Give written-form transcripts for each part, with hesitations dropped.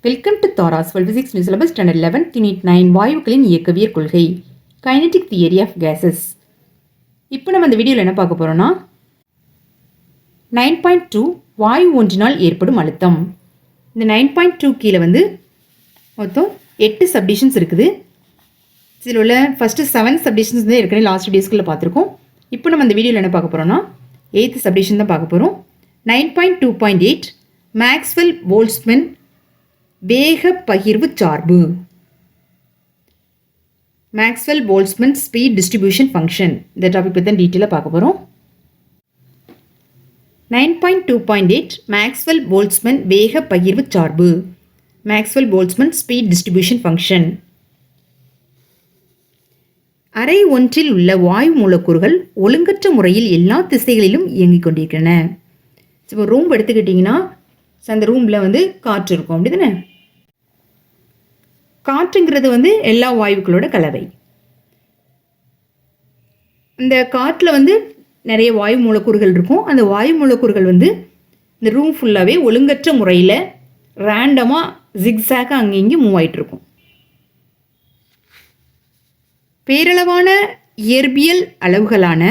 Welcome to Tara's Physics New Syllabus Standard 11 Unit 9 வாயுக்களின் இயக்கவியற் கொள்கை Kinetic Theory of Gases. இப்போ நம்ம இந்த வீடியோவில் என்ன பார்க்க போறோம்னா 9.2 வாயு ஒன்றினால் ஏற்படும் அழுத்தம். இந்த 9.2 கீழே வந்து மொத்தம் 8 சப்டிஷன்ஸ் இருக்குது. இதில் உள்ள ஃபர்ஸ்ட் 7 சப்டிஷன்ஸ் தான் ஏற்கனவே லாஸ்ட் வீடியோஸ்குள்ளே பார்த்துருக்கோம். இப்போ நம்ம இந்த வீடியோவில் என்ன பார்க்க போறோம்னா 8th சப்டிஷன் தான் பார்க்க போகிறோம். 9.2.8 Maxwell-Boltzmann வேக பகிர்வு சார்பு. Maxwell-Boltzmann speed distribution function. இந்த டாபிக் பற்றி தான் டீட்டெயிலாக பார்க்க போகிறோம். 9.2.8 Maxwell-Boltzmann வேக பகிர்வு சார்பு. Maxwell-Boltzmann speed distribution function. அறை ஒன்றில் உள்ள வாயு மூலக்கூறுகள் ஒழுங்கற்ற முறையில் எல்லா திசைகளிலும் இயங்கிக் கொண்டிருக்கின்றன. இப்போ ரூம் எடுத்துக்கிட்டிங்கன்னா அந்த ரூமில் வந்து காற்று இருக்கும், அப்படி தானே? காற்றுங்கிறது வந்து எல்லா வாயுக்களோட கலவை. இந்த காற்றில் வந்து நிறைய வாயு மூலக்கூறுகள் இருக்கும். அந்த வாயு மூலக்கூறுகள் வந்து இந்த ரூம் ஃபுல்லாகவே ஒழுங்கற்ற முறையில் ரேண்டமாக ஜிக்ஸாக அங்கேயும் மூவ் ஆகிட்டு இருக்கும். பேரளவான இயற்பியல் அளவுகளான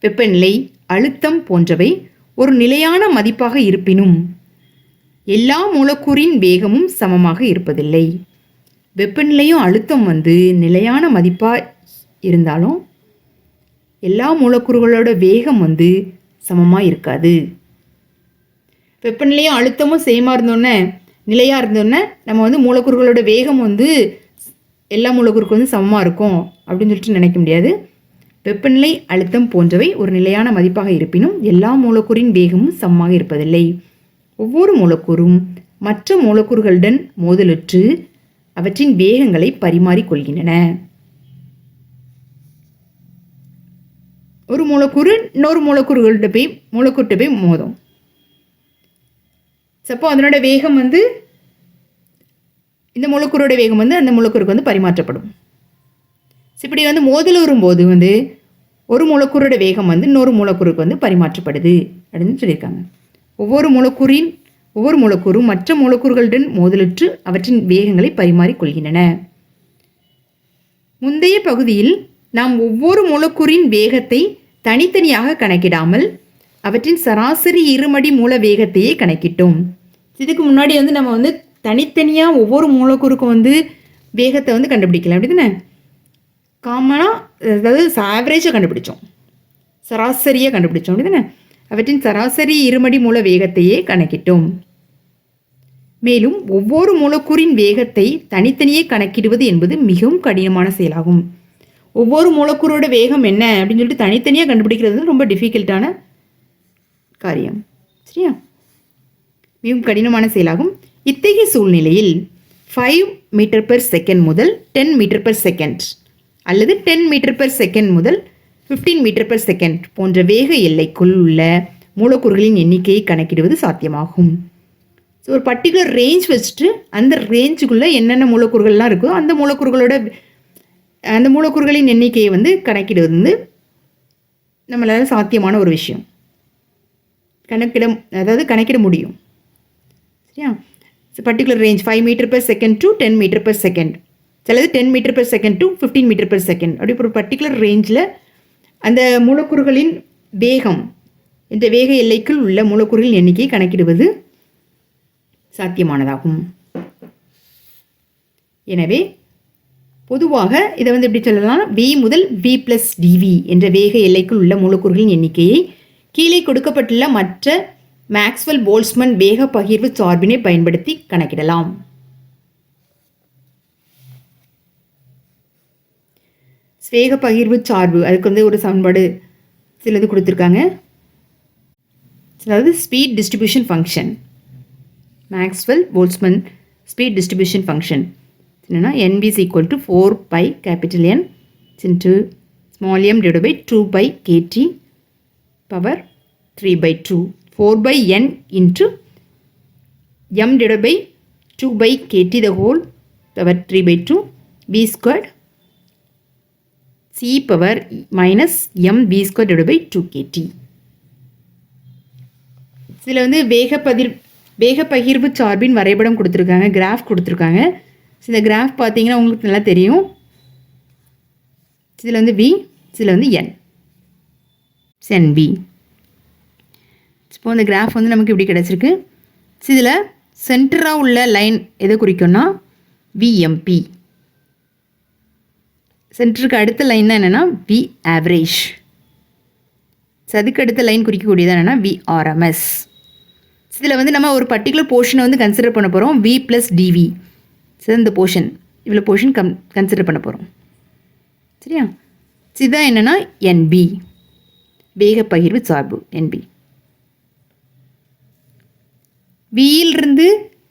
வெப்பநிலை, அழுத்தம் போன்றவை ஒரு நிலையான மதிப்பாக இருப்பினும் எல்லா மூலக்கூறின் வேகமும் சமமாக இருப்பதில்லை. வெப்பநிலையும் அழுத்தம் வந்து நிலையான மதிப்பாக இருந்தாலும் எல்லா மூலக்கூறுகளோட வேகம் வந்து சமமாக இருக்காது. வெப்பநிலையும் அழுத்தமும் சேமாக இருந்தோன்னே, நிலையாக இருந்தோன்னே நம்ம வந்து மூலக்கூறுகளோட வேகம் வந்து எல்லா மூலக்கூறுக்கும் வந்து சமமாக இருக்கும் அப்படின்னு சொல்லிட்டு நினைக்க முடியாது. வெப்பநிலை, அழுத்தம் போன்றவை ஒரு நிலையான மதிப்பாக இருப்பினும் எல்லா மூலக்கூறின் வேகமும் சமமாக இருப்பதில்லை. ஒவ்வொரு மூலக்கூறும் மற்ற மூலக்கூறுகளுடன் மோதலுற்று அவற்றின் வேகங்களை பரிமாறிக்கொள்கின்றன. ஒரு மூலக்கூறு இன்னொரு மூலக்கூறுகிட்ட போய் மோதும். சப்போ அதனோட வேகம் வந்து இந்த மூலக்கூறோட வேகம் வந்து அந்த மூலக்கூறுக்கு வந்து பரிமாற்றப்படும். இப்படி வந்து மோதல் வரும்போது வந்து ஒரு மூலக்கூறோட வேகம் வந்து இன்னொரு மூலக்கூறுக்கு வந்து பரிமாற்றப்படுது அப்படின்னு சொல்லியிருக்காங்க. ஒவ்வொரு மூலக்கூறும் மற்ற மூலக்கூறுகளுடன் மோதலுற்று அவற்றின் வேகங்களை பரிமாறிக்கொள்கின்றன. முந்தைய பகுதியில் நாம் ஒவ்வொரு மூலக்கூறின் வேகத்தை தனித்தனியாக கணக்கிடாமல் அவற்றின் சராசரி இருமடி மூல வேகத்தையே கணக்கிட்டோம். இதுக்கு முன்னாடி வந்து நம்ம வந்து தனித்தனியாக ஒவ்வொரு மூலக்கூறுக்கும் வந்து வேகத்தை வந்து கண்டுபிடிக்கலாம், அப்படி தானே? காமனாக, அதாவது ஆவரேஜாக கண்டுபிடிச்சோம், சராசரியாக கண்டுபிடிச்சோம், அப்படி தானே? அவற்றின் சராசரி இருமடி மூல வேகத்தையே கணக்கிட்டோம். மேலும் ஒவ்வொரு மூலக்கூறின் வேகத்தை தனித்தனியே கணக்கிடுவது என்பது மிகவும் கடினமான செயலாகும். ஒவ்வொரு மூலக்கூறோட வேகம் என்ன அப்படின்னு சொல்லிட்டு தனித்தனியாக கண்டுபிடிக்கிறது ரொம்ப டிஃபிகல்ட்டான காரியம், சரியா? மிகவும் கடினமான செயலாகும். இத்தகைய சூழ்நிலையில் 5 மீட்டர்/செகண்ட் முதல் 10 மீட்டர்/செகண்ட் அல்லது 10 மீட்டர்/செகண்ட் முதல் 15 மீட்டர்/செகண்ட் போன்ற வேக எல்லைக்குள் உள்ள மூலக்கூறுகளின் எண்ணிக்கையை கணக்கிடுவது சாத்தியமாகும். ஸோ ஒரு பர்டிகுலர் ரேஞ்ச் வச்சுட்டு அந்த ரேஞ்சுக்குள்ளே என்னென்ன மூலக்கூறுகள்லாம் இருக்கோ அந்த மூலக்கூறுகளின் எண்ணிக்கையை வந்து கணக்கிடுவது வந்து நம்மளால் சாத்தியமான ஒரு விஷயம். கணக்கிட முடியும், சரியா? பர்டிகுலர் ரேஞ்ச் 5 மீட்டர்/செகண்ட் டு 10 மீட்டர்/செகண்ட், சிலது 10 மீட்டர்/செகண்ட் டு 15 மீட்டர்/செகண்ட், அப்படி ஒரு பர்டிகுலர் ரேஞ்சில் அந்த மூலக்கூறுகளின் வேகம், இந்த வேக எல்லைக்குள் உள்ள மூலக்கூறுகளின் எண்ணிக்கையை கணக்கிடுவது சாத்தியமானதாகும். எனவே பொதுவாக இதை வந்து எப்படி சொல்லலாம், v முதல் v+dv என்ற வேக எல்லைக்குள் உள்ள மூலக்கூறுகளின் எண்ணிக்கையை கீழே கொடுக்கப்பட்டுள்ள மற்ற மேக்ஸ்வெல்-போல்ட்ஸ்மன் வேக பகிர்வு சார்பினை பயன்படுத்தி கணக்கிடலாம். வேக பகிர்வு சார்பு, அதுக்கு வந்து ஒரு சமன்பாடு சிலது கொடுத்துருக்காங்க. அதாவது speed distribution function, Maxwell Boltzmann speed distribution function என்னென்னா NV = 4πN × m/2/kT power 3/2. 4/n into m/2/kT the whole power 3/2 v² c power minus mv² /2kT. இதில் வந்து வேக பகிர்வு சார்பின் வரைபடம் கொடுத்துருக்காங்க, கிராஃப் கொடுத்துருக்காங்க. இந்த கிராஃப் பார்த்தீங்கன்னா உங்களுக்கு நல்லா தெரியும். இதில் வந்து V, இதில் வந்து N, NV. இப்போ இந்த கிராஃப் வந்து நமக்கு இப்படி கிடச்சிருக்கு. இதில் சென்டராக உள்ள லைன் எதை குறிக்கும்னா VMP. சென்டருக்கு அடுத்த லைன் தான் என்னென்னா V ஆவரேஜ். அதுக்கு அடுத்த லைன் குறிக்கக்கூடியது என்னென்னா VRMS. இதில் வந்து நம்ம ஒரு பர்டிகுலர் போர்ஷனை வந்து கன்சிடர் பண்ண போகிறோம். V + DV. இந்த போர்ஷன் இவ்வளோ போர்ஷன் கன்சிடர் பண்ண போகிறோம். சரியா? இதுதான் என்னென்னா NB, வேக பகிர்வு சார்பு NB. Vயிலிருந்து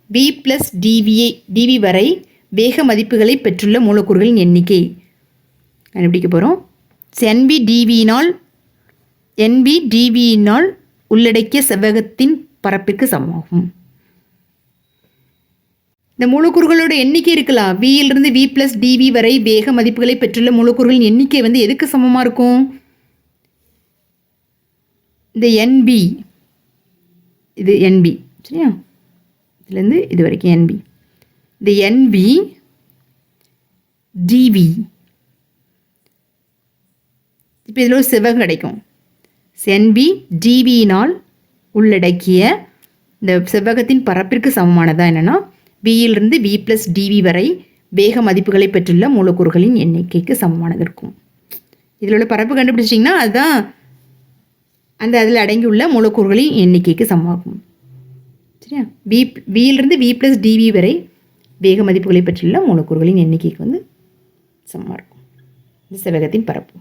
V + DV வரை வேக மதிப்புகளை பெற்றுள்ள மூலக்கூறுகளின் எண்ணிக்கை கண்டுபிடிக்க போகிறோம். NB DVயினால் உள்ளடக்கிய செவ்வகத்தின் பரப்பிற்கு சமமாகும். இந்த மூலக்கூறுகளோட எண்ணிக்கை இருக்கலாம். Vயிலிருந்து V + DV வரை வேக மதிப்புகளை பெற்றுள்ள மூலக்கூறுகளின் எண்ணிக்கை வந்து எதுக்கு சமமாக இருக்கும்? இந்த NB, இது NB. சரியா? இதுலேருந்து இது வரைக்கும் NB. இந்த NB DV. இப்போ இதில் ஒரு செவ்வகம் கிடைக்கும். NB DVயினால் உள்ளடக்கிய இந்த செவ்வகத்தின் பரப்பிற்கு சமமானதாக என்னென்னா Vயிலிருந்து V + DV வரை வேக மதிப்புகளை பெற்றுள்ள மூலக்கூறுகளின் எண்ணிக்கைக்கு சமமானது இருக்கும். இதில் உள்ள பரப்பு கண்டுபிடிச்சிட்டிங்கன்னா அதுதான் அதில் அடங்கியுள்ள மூலக்கூறுகளின் எண்ணிக்கைக்கு சமமாகும். சரியா? Vயிலிருந்து V + DV வரை வேக மதிப்புகளை பெற்றுள்ள மூலக்கூறுகளின் எண்ணிக்கைக்கு வந்து சமமாக இருக்கும் இந்த செவ்வகத்தின் பரப்பு.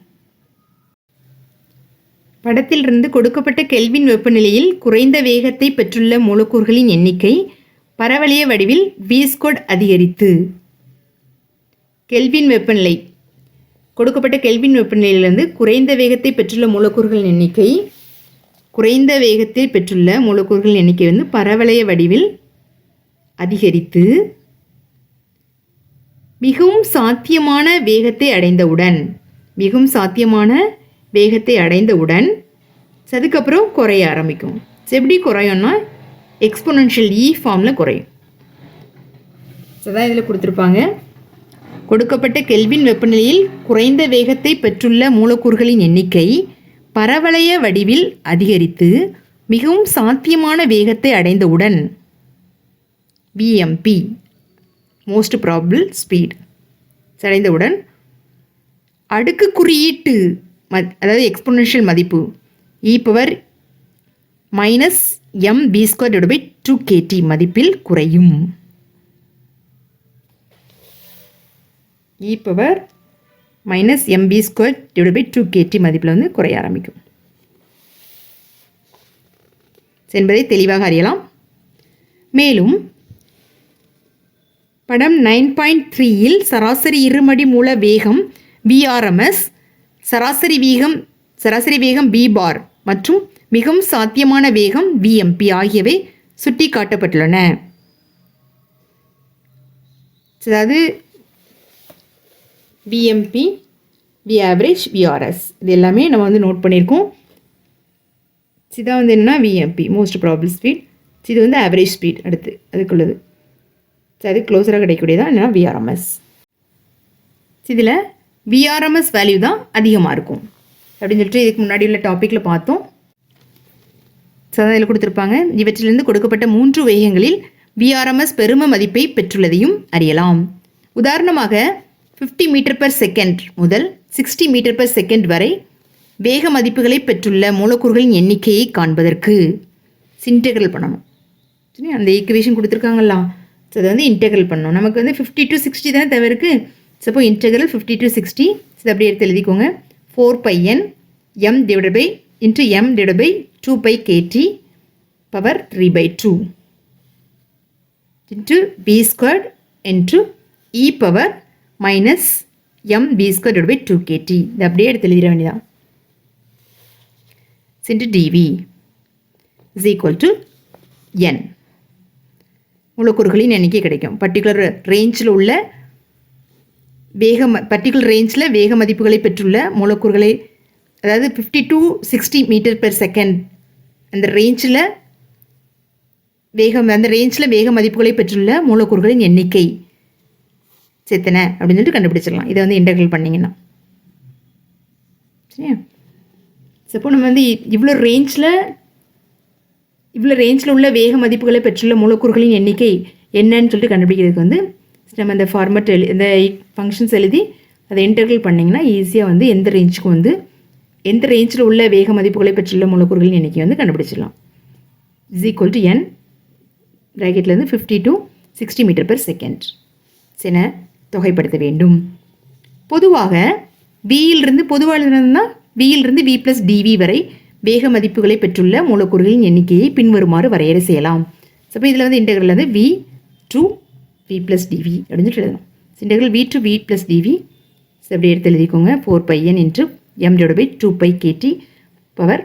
படத்திலிருந்து கொடுக்கப்பட்ட கெல்வின் வெப்பநிலையில் குறைந்த வேகத்தை பெற்றுள்ள மூலக்கூறுகளின் எண்ணிக்கை பரவளைய வடிவில் V² அதிகரித்து. கெல்வின் வெப்பநிலை, கொடுக்கப்பட்ட கெல்வின் வெப்பநிலையிலிருந்து குறைந்த வேகத்தை பெற்றுள்ள மூலக்கூறுகளின் எண்ணிக்கை வந்து பரவளைய வடிவில் அதிகரித்து மிகவும் சாத்தியமான வேகத்தை அடைந்தவுடன் அதுக்கப்புறம் குறைய ஆரம்பிக்கும். எப்படி குறையும்னா எக்ஸ்போனென்ஷியல் E ஃபார்மில் குறையும். அதான் இதில் கொடுத்துருப்பாங்க. கொடுக்கப்பட்ட கெல்வின் வெப்பநிலையில் குறைந்த வேகத்தை பெற்றுள்ள மூலக்கூறுகளின் எண்ணிக்கை பரவளைய வடிவில் அதிகரித்து மிகவும் சாத்தியமான வேகத்தை அடைந்தவுடன் VMP, மோஸ்ட் ப்ராபபிள் ஸ்பீட் அடைந்தவுடன் அடுக்கு குறியீட்டு அதாவது எக்ஸ்போனென்ஷியல் மதிப்பு e⁻ -mv²/2kT மதிப்பில் குறையும். e⁻−mv²/2kT மதிப்பில் வந்து குறைய ஆரம்பிக்கும் என்பதை தெளிவாக அறியலாம். மேலும் படம் 9.3இல் சராசரி இருமடி மூல வேகம் VRMS, சராசரி வேகம் B பார் மற்றும் மிகவும் சாத்தியமான வேகம் VMP ஆகியவை சுட்டி காட்டப்பட்டுள்ளன. அதாவது VMP, V ஆவரேஜ், VRS இது எல்லாமே நம்ம வந்து நோட் பண்ணியிருக்கோம். இதான் வந்து என்னன்னா VMP, மோஸ்ட் ப்ராபபிள் ஸ்பீட். இது வந்து ஆவரேஜ் ஸ்பீட். அடுத்து அதுக்குள்ளது அது க்ளோஸராக கிடைக்கக்கூடியதான் என்னன்னா VRMS. இதில் VRMS வேல்யூ தான் அதிகமாக இருக்கும் அப்படின்னு சொல்லிட்டு இதுக்கு முன்னாடி உள்ள டாப்பிக்கில் பார்த்தோம். இதில் கொடுத்துருப்பாங்க. இவற்றிலிருந்து கொடுக்கப்பட்ட 3 வேகங்களில் VRMS பெரும மதிப்பை பெற்றுள்ளதையும் அறியலாம். உதாரணமாக 50 m/s முதல் 60 m/s வரை வேக மதிப்புகளை பெற்றுள்ள மூலக்கூறுகளின் எண்ணிக்கையை காண்பதற்கு இன்டெக்ரல் பண்ணணும். சரி, அந்த ஈக்குவேஷன் கொடுத்துருக்காங்களா, அதை வந்து இன்டெக்ரல் பண்ணணும். நமக்கு வந்து 50 to 60 தானே தேவை இருக்குது. சப்போ இன்டெக்ரல் 50 to 60 இதை அப்படியே எடுத்து எழுதிக்கோங்க. 4πn m/2πkt power 3/2 into v² into e⁻−mv²/2kT இதை அப்படியே எடுத்து எழுதிட வேண்டியதான். into dv is equal to n. மூலக்கூறுகளின் எண்ணிக்கை கிடைக்கும். பர்டிகுலர் ரேஞ்சில் உள்ள பர்டிகுலர் ரேஞ்சில் வேக மதிப்புகளை பெற்றுள்ள மூலக்கூறுகளை, அதாவது 50 to 60 m/s அந்த ரேஞ்சில் வேகம் அந்த ரேஞ்சில் வேக மதிப்புகளை பெற்றுள்ள மூலக்கூறுகளின் எண்ணிக்கை எத்தனை அப்படின்னு சொல்லிட்டு கண்டுபிடிச்சிடலாம். இதை வந்து இன்டெக்ரல் பண்ணிங்கன்னா சரியா. சப்போ நம்ம வந்து இவ்வளோ ரேஞ்சில் உள்ள வேக மதிப்புகளை பெற்றுள்ள மூலக்கூறுகளின் எண்ணிக்கை என்னன்னு சொல்லிட்டு கண்டுபிடிக்கிறதுக்கு வந்து நம்ம இந்த ஃபார்மட் இந்த ஃபங்க்ஷன்ஸ் எழுதி அதை இன்டெக்ரல் பண்ணிங்கன்னா ஈஸியாக வந்து எந்த ரேஞ்சில் உள்ள வேக மதிப்புகளை பெற்றுள்ள மூலக்கூறுகளின் எண்ணிக்கை வந்து கண்டுபிடிச்சிடலாம். Is equal to n ப்ராக்கெட்லேருந்து 50 to 60 m/s என தொகைப்படுத்த வேண்டும். பொதுவாக வியிலிருந்து v + dv வரை வேக மதிப்புகளை பெற்றுள்ள மூலக்கூறுகளின் எண்ணிக்கையை பின்வருமாறு வரையறை செய்யலாம். அப்போ இதில் வந்து இன்டெக்ரல் வந்து v to v + dv அப்படின்னு சொல்லி எழுதணும். Integral v to v + dv அப்படி எடுத்து எழுதிக்கோங்க. 4πn × m/2πkt power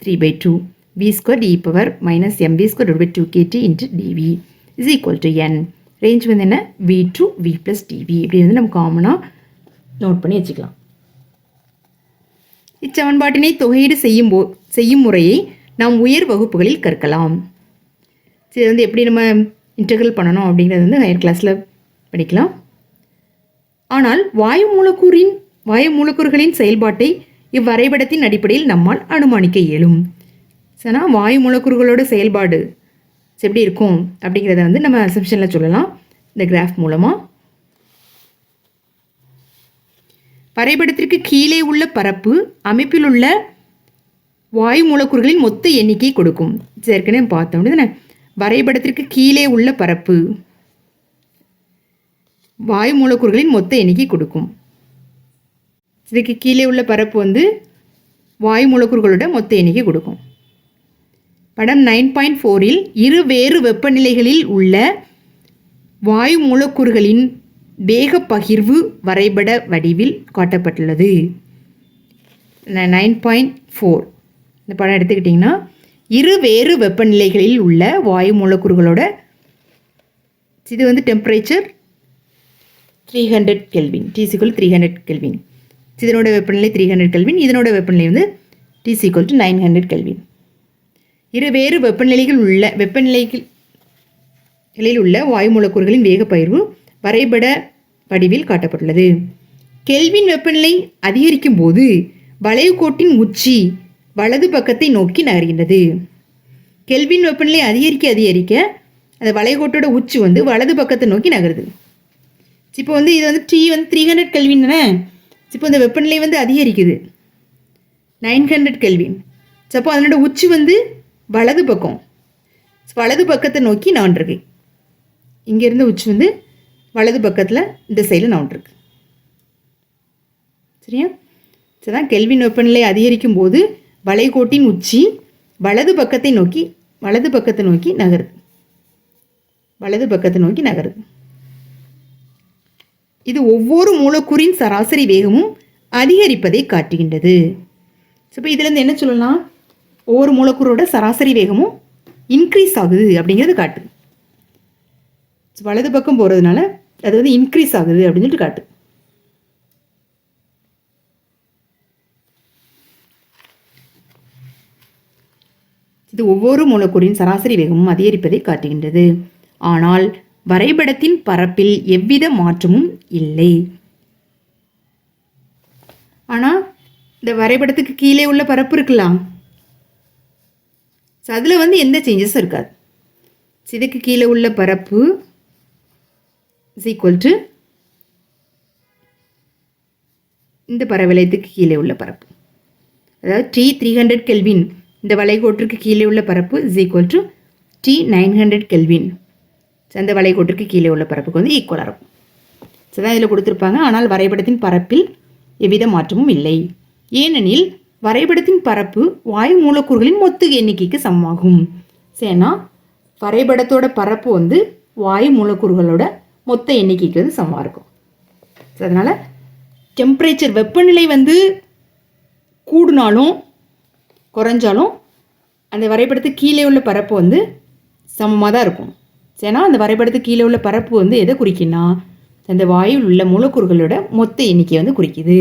3/2 v² e power -mv² 2kt × dv is equal to n. Range வந்து என்ன v to v + dv இப்படி வந்து நம்ம காமனாக நோட் பண்ணி வச்சுக்கலாம். இச்சமன்பாட்டினை தொகையீடு செய்யும் முறையை நாம் உயர் வகுப்புகளில் கற்கலாம். சரி, வந்து எப்படி நம்ம இன்டெக்ரல் பண்ணணும் அப்படிங்கிறது வந்து ஹையர் கிளாஸில் படிக்கலாம். ஆனால் வாயு மூலக்கூறுகளின் செயல்பாட்டை இவ்வரைபடத்தின் அடிப்படையில் நம்மால் அனுமானிக்க இயலும். சரினா வாயு மூலக்கூறுகளோட செயல்பாடு எப்படி இருக்கும் அப்படிங்கிறத வந்து நம்ம அசம்ஷனில் சொல்லலாம். இந்த கிராஃப் மூலமாக வரைபடத்திற்கு கீழே உள்ள பரப்பு அமைப்பில் உள்ள வாயு மூலக்கூறுகளின் மொத்த எண்ணிக்கை கொடுக்கும். ஏற்கனவே பார்த்தோம் அப்படிதானே. வரைபடத்திற்கு கீழே உள்ள பரப்பு வாயு மூலக்கூறுகளின் மொத்த எண்ணிக்கை கொடுக்கும். இதுக்கு கீழே உள்ள பரப்பு வந்து வாயு மூலக்கூறுகளோட மொத்த எண்ணிக்கை கொடுக்கும். படம் 9.4 இரு வேறு வெப்பநிலைகளில் உள்ள வாயு மூலக்கூறுகளின் வேக பகிர்வு வரைபட வடிவில் காட்டப்பட்டுள்ளது. 9.4 இந்த படம் எடுத்துக்கிட்டிங்கன்னா இரு வேறு வெப்பநிலைகளில் உள்ள வாயு மூலக்கூறுகளோட இது வந்து டெம்பரேச்சர் 300 கெல்வின், T = 300 கெல்வின். இதனோட வெப்பநிலை 300 கெல்வின், இதனோட வெப்பநிலை வந்து T = 900 கெல்வின். இரு வேறு வெப்பநிலைகளில் உள்ள வாயு மூலக்கூறுகளின் வேக பகிர்வு வரைபட வடிவில் காட்டப்பட்டுள்ளது. கெல்வின் வெப்பநிலை அதிகரிக்கும் போது வளைவுக்கோட்டின் உச்சி வலது பக்கத்தை நோக்கி நகர்கின்றது. கெல்வின் வெப்பநிலை அதிகரிக்க அந்த வளைவுக்கோட்டோட உச்சி வந்து வலது பக்கத்தை நோக்கி நகருது. இப்போ வந்து இது வந்து T வந்து 300 கெல்வின் தானே. இப்போ இந்த வெப்பநிலை வந்து அதிகரிக்குது 900 கெல்வின். அப்போ அதனோட உச்சி வந்து வலது பக்கத்தை நோக்கி நகர்ந்துருக்கு. இங்கேருந்து உச்சி வந்து வலது பக்கத்தில் இந்த சைடில் நகர்ந்துருக்கு. சரியா. சரிதான். கெல்வின் வெப்பநிலை அதிகரிக்கும் போது வளைகோட்டின் உச்சி வலது பக்கத்தை நோக்கி நகருது. இது ஒவ்வொரு மூலக்கூறின் சராசரி வேகமும் அதிகரிப்பதை காட்டுகின்றது. இப்போ இதுலேருந்து என்ன சொல்லலாம், ஒவ்வொரு மூலக்கூறோட சராசரி வேகமும் இன்க்ரீஸ் ஆகுது அப்படிங்கிறது காட்டு. வலது பக்கம் போகிறதுனால அது வந்து இன்க்ரீஸ் ஆகுது அப்படின்னு சொல்லிட்டு காட்டு. இது ஒவ்வொரு மூலக்கூறின் சராசரி வேகமும் அதிகரிப்பதை காட்டுகின்றது. ஆனால் வரைபடத்தின் பரப்பில் எவ்வித மாற்றமும் இல்லை. ஆனால் இந்த வரைபடத்துக்கு கீழே உள்ள பரப்பு இருக்கலாம், அதில் வந்து எந்த சேஞ்சஸும் இருக்காது. இதுக்கு கீழே உள்ள பரப்பு = இந்த பரவளையத்துக்கு கீழே உள்ள பரப்பு, அதாவது T 300 கெல்வின் இந்த வளைகோட்டிற்கு கீழே உள்ள பரப்பு = T 900 கெல்வின் அந்த வளைகோட்டிற்கு கீழே உள்ள பரப்புக்கு வந்து ஈக்குவலாக இருக்கும். தான் இதில் கொடுத்துருப்பாங்க. ஆனால் வரைபடத்தின் பரப்பில் எவ்வித மாற்றமும் இல்லை. ஏனெனில் வரைபடத்தின் பரப்பு வாயு மூலக்கூறுகளின் மொத்த எண்ணிக்கைக்கு சமமாகும். சரினா வரைபடத்தோட பரப்பு வந்து வாயு மூலக்கூறுகளோட மொத்த எண்ணிக்கைக்கு வந்து சமமாக இருக்கும். அதனால் டெம்பரேச்சர் வெப்பநிலை வந்து கூடுனாலும் குறைஞ்சாலும் அந்த வரைபடத்துக்கு கீழே உள்ள பரப்பு வந்து சமமாக தான் இருக்கும். ஏன்னா அந்த வரைபடத்துக்கு கீழே உள்ள பரப்பு வந்து எதை குறிக்குன்னா அந்த வாயுவில் உள்ள மூலக்கூறுகளோட மொத்த எண்ணிக்கை வந்து குறிக்குது.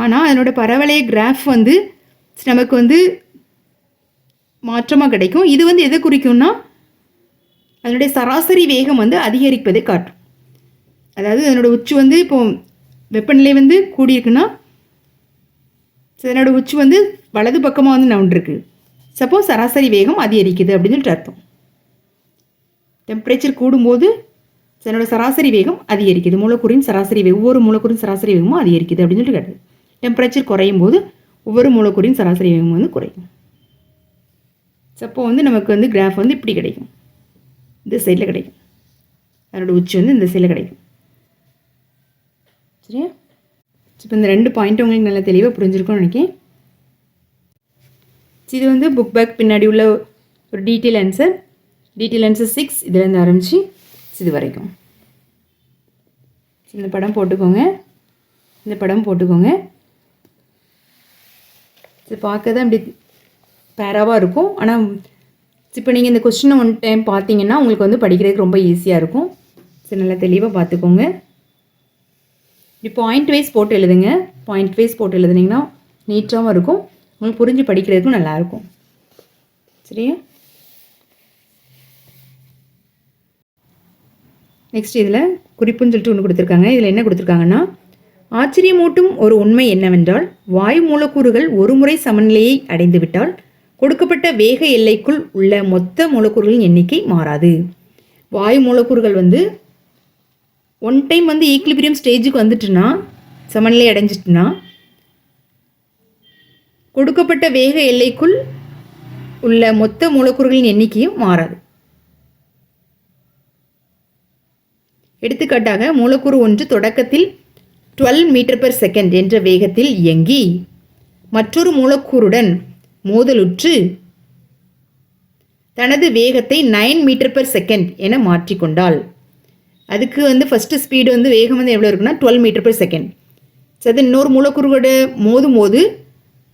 ஆனால் அதனோட பரவளைய கிராஃப் வந்து நமக்கு வந்து மாற்றமாக கிடைக்கும். இது வந்து எதை குறிக்கும்னா அதனுடைய சராசரி வேகம் வந்து அதிகரிப்பதை காட்டும். அதாவது அதனோட உச்சி வந்து இப்போ வெப்பநிலை வந்து கூடியிருக்குன்னா அதனோட உச்சி வந்து வலது பக்கமாக வந்து நவுண்டிருக்கு. சப்போஸ் சராசரி வேகம் அதிகரிக்குது அப்படின்னு சொல்லிட்டு அர்த்தம். டெம்பரேச்சர் கூடும்போது அதனோட சராசரி வேகம் அதிகரிக்குது. மூலக்கூறின் சராசரி வேகம் ஒவ்வொரு மூலக்கூறின் சராசரி வேகமும் அதிகரிக்குது அப்படின்னு சொல்லிட்டு கேட்டது. டெம்பரேச்சர் குறையும் போது ஒவ்வொரு மூலக்கூறின் சராசரி வேகம் வந்து குறையும். சப்போ வந்து நமக்கு வந்து கிராஃப் வந்து இப்படி கிடைக்கும். இந்த சைடில் கிடைக்கும். அதனோட உச்சி வந்து இந்த சைடில் கிடைக்கும். சரியா? இப்போ இந்த 2 பாயிண்ட் உங்களுக்கு நல்லா தெளிவாக புரிஞ்சிருக்கும்னு நினைக்கிறேன். இது வந்து புக் பேக் பின்னாடி உள்ள ஒரு டீட்டெயில் ஆன்சர் 6 இதுலேருந்து ஆரம்பித்து இது வரைக்கும். இந்த படம் போட்டுக்கோங்க. இது பார்க்க தான் இப்படி பேராவாக இருக்கும். ஆனால் இப்போ நீங்கள் இந்த கொஸ்டினை 1 டைம் பார்த்தீங்கன்னா உங்களுக்கு வந்து படிக்கிறதுக்கு ரொம்ப ஈஸியாக இருக்கும். சரி, நல்லா தெளிவாக பார்த்துக்கோங்க. இப்படி பாயிண்ட் வைஸ் போட்டு எழுதுங்க. பாயிண்ட் வைஸ் போட்டு எழுதுனீங்கன்னா நீட்டாகவும் இருக்கும். உங்களுக்கு புரிஞ்சு படிக்கிறதுக்கும் நல்லாயிருக்கும். சரியா? நெக்ஸ்ட் இதில் குறிப்புன்னு சொல்லிட்டு ஒன்று கொடுத்துருக்காங்க. இதில் என்ன கொடுத்துருக்காங்கன்னா, ஆச்சரியமூட்டும் ஒரு உண்மை என்னவென்றால் வாயு மூலக்கூறுகள் ஒரு முறை சமநிலையை அடைந்துவிட்டால் கொடுக்கப்பட்ட வேக எல்லைக்குள் உள்ள மொத்த மூலக்கூறுகளின் எண்ணிக்கை மாறாது. வாயு மூலக்கூறுகள் வந்து 1 டைம் வந்து ஈக்லிபிரியம் ஸ்டேஜுக்கு வந்துட்டுனா, சமநிலை அடைஞ்சிட்டுனா, கொடுக்கப்பட்ட வேக எல்லைக்குள் உள்ள மொத்த மூலக்கூறுகளின் எண்ணிக்கையும் மாறாது. எடுத்துக்காட்டாக மூலக்கூறு ஒன்று தொடக்கத்தில் 12 மீட்டர்/செகண்ட் என்ற வேகத்தில் இயங்கி மற்றொரு மூலக்கூறுடன் மோதலுற்று தனது வேகத்தை 9 மீட்டர்/செகண்ட் என மாற்றிக்கொண்டால், அதுக்கு வந்து ஃபஸ்ட்டு ஸ்பீடு வந்து வேகம் வந்து எவ்வளோ இருக்குன்னா 12 மீட்டர்/செகண்ட். ஸோ அது இன்னொரு மூலக்கூறுவோட மோதும் போது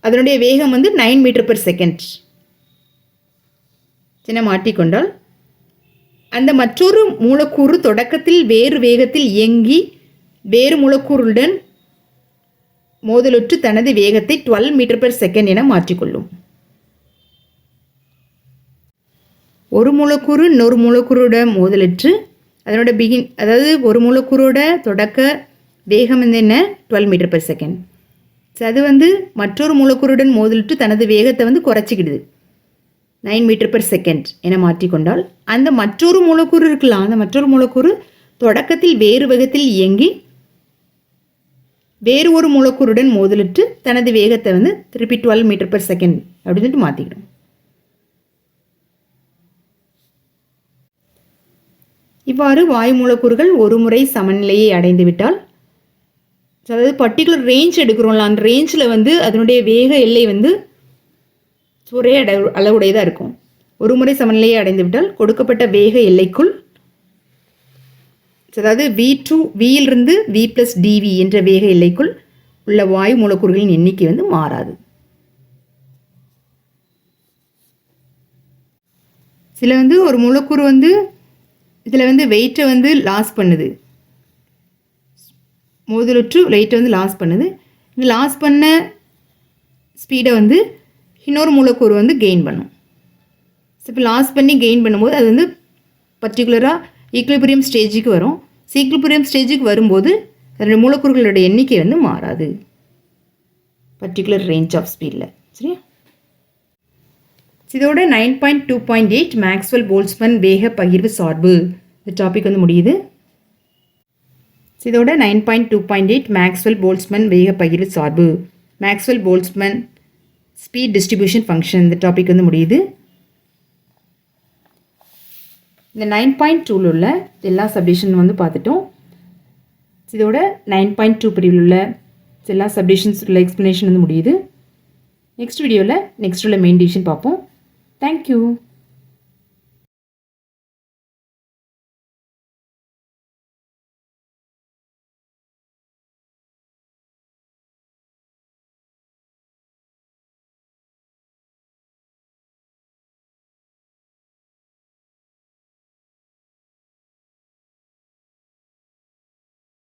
அதனுடைய வேகம் வந்து 9 மீட்டர்/செகண்ட் என மாற்றிக்கொண்டால், அந்த மற்றொரு மூலக்கூறு தொடக்கத்தில் வேறு வேகத்தில் இயங்கி வேறு மூலக்கூறுடன் மோதலுற்று தனது வேகத்தை 12 மீட்டர்/செகண்ட் என மாற்றிக்கொள்ளும். ஒரு மூலக்கூறு இன்னொரு மூலக்கூறோட மோதலுற்று அதனோட அதாவது ஒரு மூலக்கூறோட தொடக்க வேகம் வந்து என்ன 12 மீட்டர்/செகண்ட். ஸோ அது வந்து மற்றொரு மூலக்கூறுடன் மோதலுற்று தனது வேகத்தை வந்து குறைச்சிக்கிடுது 9 மீட்டர்/செகண்ட் என மாற்றிக்கொண்டால், அந்த மற்றொரு மூலக்கூறு இருக்கலாம். அந்த மற்றொரு மூலக்கூறு தொடக்கத்தில் வேறு வேகத்தில் இயங்கி வேறு ஒரு மூலக்கூறுடன் மோதலுற்று தனது வேகத்தை வந்து திருப்பி 12 மீட்டர்/செகண்ட் அப்படின்னு சொல்லிட்டு மாற்றிக்கிடும். இவ்வாறு வாயு மூலக்கூறுகள் ஒரு முறை சமநிலையை அடைந்துவிட்டால், அதாவது பர்டிகுலர் ரேஞ்ச் எடுக்கிறோம்ல, அந்த ரேஞ்சில் வந்து அதனுடைய வேக எல்லை வந்து ஒரே அளவுடையதாக இருக்கும். ஒரு முறை சமநிலையை அடைந்துவிட்டால் கொடுக்கப்பட்ட வேக எல்லைக்குள், அதாவது வியிலிருந்து v+dv என்ற வேக எல்லைக்குள் உள்ள வாயு மூலக்கூறுகளின் எண்ணிக்கை வந்து மாறாது. சில வந்து ஒரு மூலக்கூறு வந்து இதில் வந்து வெயிட்டை வந்து லாஸ் பண்ணுது, மோதலுற்று வெயிட்டை வந்து லாஸ் பண்ணுது. இந்த லாஸ் பண்ண ஸ்பீடை வந்து இன்னொரு மூலக்கூறு வந்து கெயின் பண்ணும். ஸோ இப்போ லாஸ் பண்ணி கெயின் பண்ணும்போது அது வந்து பர்டிகுலராக ஈக்லிபிரியம் ஸ்டேஜுக்கு வரும். ஈக்லிபிரியம் ஸ்டேஜுக்கு வரும்போது அதனுடைய மூலக்கூறுகளோட எண்ணிக்கை வந்து மாறாது பர்டிகுலர் ரேஞ்ச் ஆஃப் ஸ்பீடில். சரியா? இதோட 9.2.8 மேக்ஸ்வெல்-போல்ட்ஸ்மேன் வேக பகிர்வு சார்பு இந்த டாபிக் வந்து முடியுது. இதோட 9.2.8 மேக்ஸ்வெல்-போல்ட்ஸ்மேன் வேக பகிர்வு சார்பு, மேக்ஸ்வெல்-போல்ட்ஸ்மேன் ஸ்பீட் டிஸ்ட்ரிபியூஷன் ஃபங்க்ஷன் இந்த டாபிக் வந்து முடியுது. இந்த 9.2ல் உள்ள எல்லா சப்டிஷன் வந்து பார்த்துட்டோம். இதோட 9.2 பிரிவில் உள்ள எல்லா சப்டிஷன்ஸ் உள்ள எக்ஸ்ப்ளனேஷன் வந்து முடியுது. நெக்ஸ்ட் வீடியோவில் நெக்ஸ்ட் உள்ள மெயின் டிவிஷன் பார்ப்போம். தேங்க்யூ.